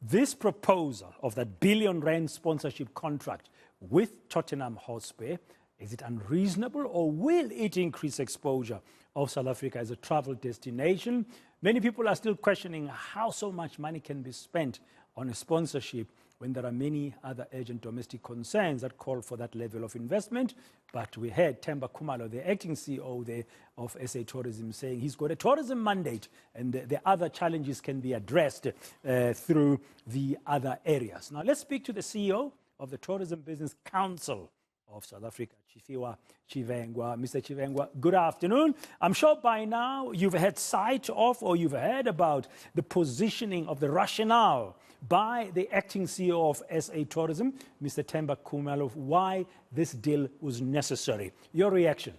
This proposal of that billion-rand sponsorship contract with Tottenham Hotspur, is it unreasonable or will it increase exposure of South Africa as a travel destination? Many people are still questioning how so much money can be spent on a sponsorship when there are many other urgent domestic concerns that call for that level of investment. But we heard Themba Khumalo, the acting CEO there of SA Tourism, saying he's got a tourism mandate and the other challenges can be addressed through the other areas. Now, let's speak to the CEO of the Tourism Business Council of South Africa, Tshifhiwa Tshivhengwa. Mr. Tshivhengwa, good afternoon. I'm sure by now you've had sight of or you've heard about the positioning of the rationale by the acting CEO of SA Tourism, Mr. Themba Khumalo, why this deal was necessary. Your reaction?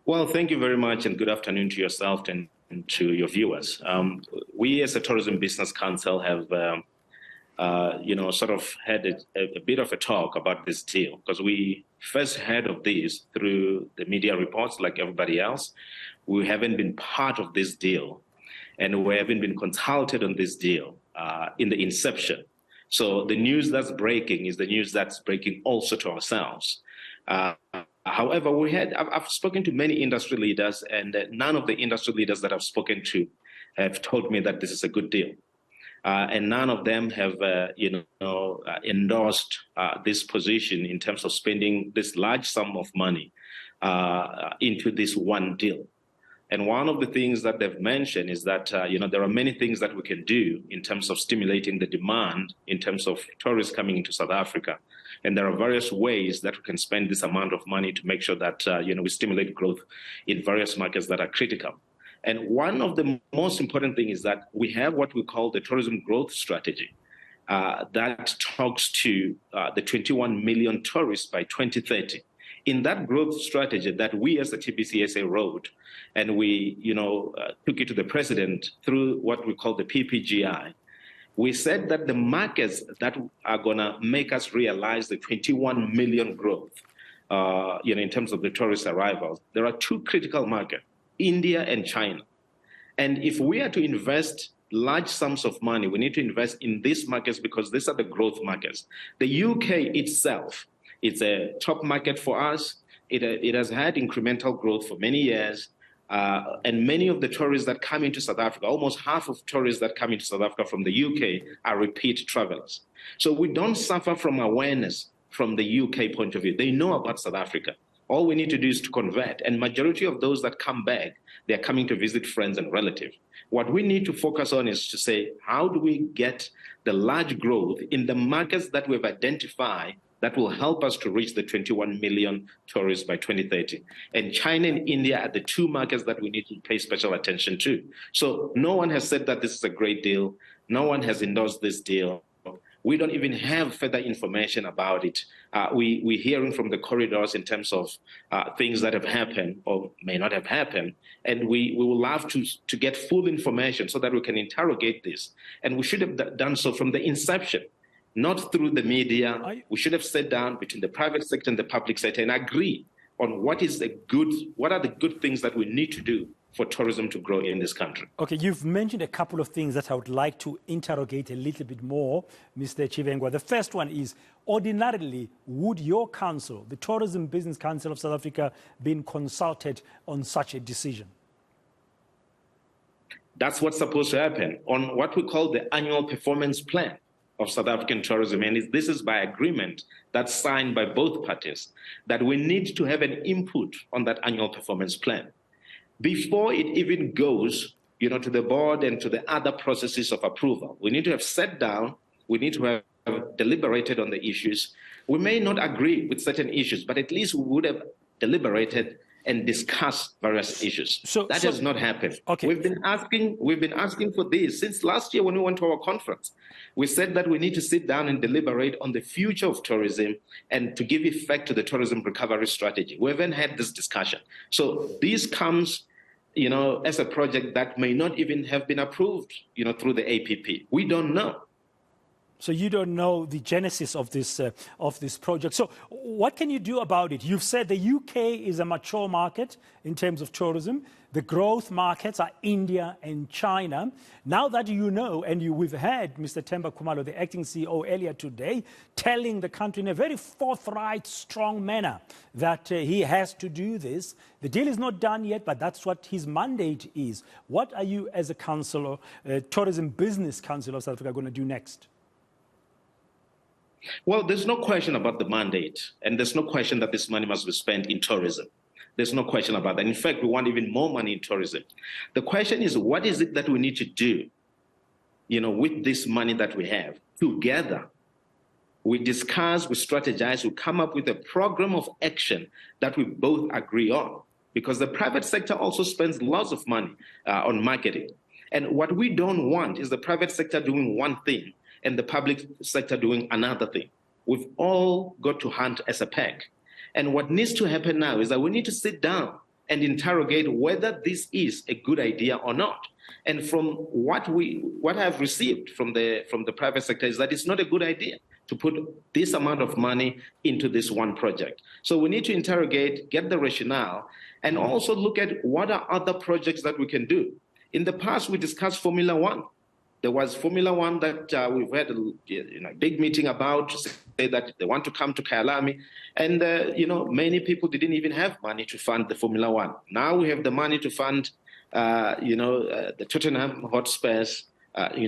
Well, thank you very much and good afternoon to yourself and to your viewers. We as a Tourism Business Council have sort of had a bit of a talk about this deal because we first heard of this through the media reports like everybody else. We haven't been part of this deal and we haven't been consulted on this deal in the inception. So the news that's breaking is the news that's breaking also to ourselves. However, I've spoken to many industry leaders and none of the industry leaders that I've spoken to have told me that this is a good deal. And none of them have, endorsed this position in terms of spending this large sum of money into this one deal. And one of the things that they've mentioned is that, there are many things that we can do in terms of stimulating the demand in terms of tourists coming into South Africa. And there are various ways that we can spend this amount of money to make sure that, we stimulate growth in various markets that are critical. And one of the most important things is that we have what we call the tourism growth strategy that talks to the 21 million tourists by 2030. In that growth strategy that we as the TBCSA wrote, and we took it to the president through what we call the PPGI, we said that the markets that are going to make us realize the 21 million growth, in terms of the tourist arrivals, there are two critical markets, India and China. And if we are to invest large sums of money, we need to invest in these markets because these are the growth markets. The UK itself, it's a top market for us. It has had incremental growth for many years. And many of the tourists that come into South Africa, almost half of tourists that come into South Africa from the UK are repeat travelers. So we don't suffer from awareness from the UK point of view. They know about South Africa. All we need to do is to convert. And majority of those that come back, they're coming to visit friends and relatives. What we need to focus on is to say, how do we get the large growth in the markets that we've identified that will help us to reach the 21 million tourists by 2030. And China and India are the two markets that we need to pay special attention to. So no one has said that this is a great deal. No one has endorsed this deal. We don't even have further information about it. We're hearing from the corridors in terms of things that have happened or may not have happened. And we will love to get full information so that we can interrogate this. And we should have done so from the inception, not through the media. We should have sat down between the private sector and the public sector and agree on what are the good things that we need to do for tourism to grow in this country. Okay, you've mentioned a couple of things that I would like to interrogate a little bit more, Mr. Tshivhengwa. The first one is, ordinarily, would your council, the Tourism Business Council of South Africa, been consulted on such a decision? That's what's supposed to happen on what we call the annual performance plan of South African tourism. And this is by agreement that's signed by both parties, that we need to have an input on that annual performance plan. Before it even goes, to the board and to the other processes of approval, we need to have sat down, we need to have deliberated on the issues. We may not agree with certain issues, but at least we would have deliberated and discussed various issues. That has not happened. Okay. We've been asking for this since last year when we went to our conference. We said that we need to sit down and deliberate on the future of tourism and to give effect to the tourism recovery strategy. We haven't had this discussion. So this comes, as a project that may not even have been approved, through the APP. We don't know. So you don't know the genesis of this project. So what can you do about it? You've said the UK is a mature market in terms of tourism. The growth markets are India and China. Now that you know, and we've heard Mr. Themba Khumalo, the acting CEO, earlier today, telling the country in a very forthright, strong manner that he has to do this. The deal is not done yet, but that's what his mandate is. What are you, as a councillor, Tourism Business Council of South Africa, going to do next? Well, there's no question about the mandate, and there's no question that this money must be spent in tourism. There's no question about that. In fact, we want even more money in tourism. The question is, what is it that we need to do, with this money that we have? Together, we discuss, we strategize, we come up with a program of action that we both agree on, because the private sector also spends lots of money on marketing. And what we don't want is the private sector doing one thing and the public sector doing another thing. We've all got to hunt as a pack. And what needs to happen now is that we need to sit down and interrogate whether this is a good idea or not. And from what I've received from the private sector is that it's not a good idea to put this amount of money into this one project. So we need to interrogate, get the rationale, and also look at what are other projects that we can do. In the past, we discussed Formula One. There was Formula One that we've had a big meeting about, to say that they want to come to Kyalami. And, many people didn't even have money to fund the Formula One. Now we have the money to fund, the Tottenham Hotspur's,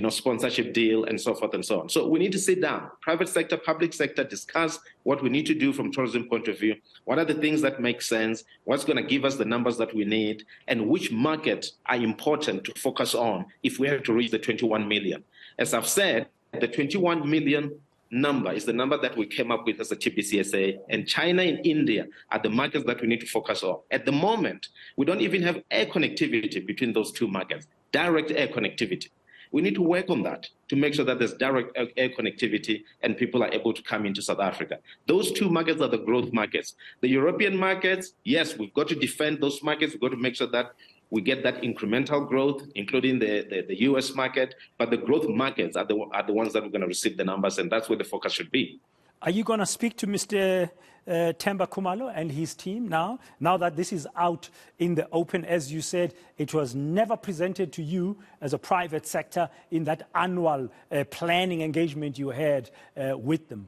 sponsorship deal and so forth and so on. So we need to sit down, private sector, public sector, discuss what we need to do from tourism point of view. What are the things that make sense? What's going to give us the numbers that we need? And which markets are important to focus on if we have to reach the 21 million? As I've said, the 21 million number is the number that we came up with as a TBCSA, and China and India are the markets that we need to focus on. At the moment, we don't even have air connectivity between those two markets, direct air connectivity. We need to work on that to make sure that there's direct air connectivity and people are able to come into South Africa. Those two markets are the growth markets. The European markets, yes, we've got to defend those markets. We've got to make sure that we get that incremental growth, including the US market. But the growth markets are the ones that we're going to receive the numbers, and that's where the focus should be. Are you going to speak to Mr. Themba Khumalo and his team now that this is out in the open? As you said, it was never presented to you as a private sector in that annual planning engagement you had with them.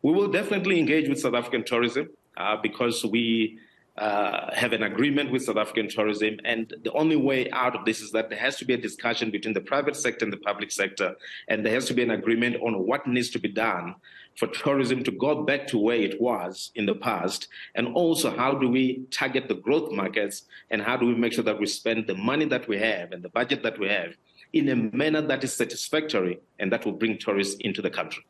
We will definitely engage with South African tourism because we have an agreement with South African tourism, and the only way out of this is that there has to be a discussion between the private sector and the public sector, and there has to be an agreement on what needs to be done for tourism to go back to where it was in the past, and also how do we target the growth markets, and how do we make sure that we spend the money that we have and the budget that we have in a manner that is satisfactory and that will bring tourists into the country.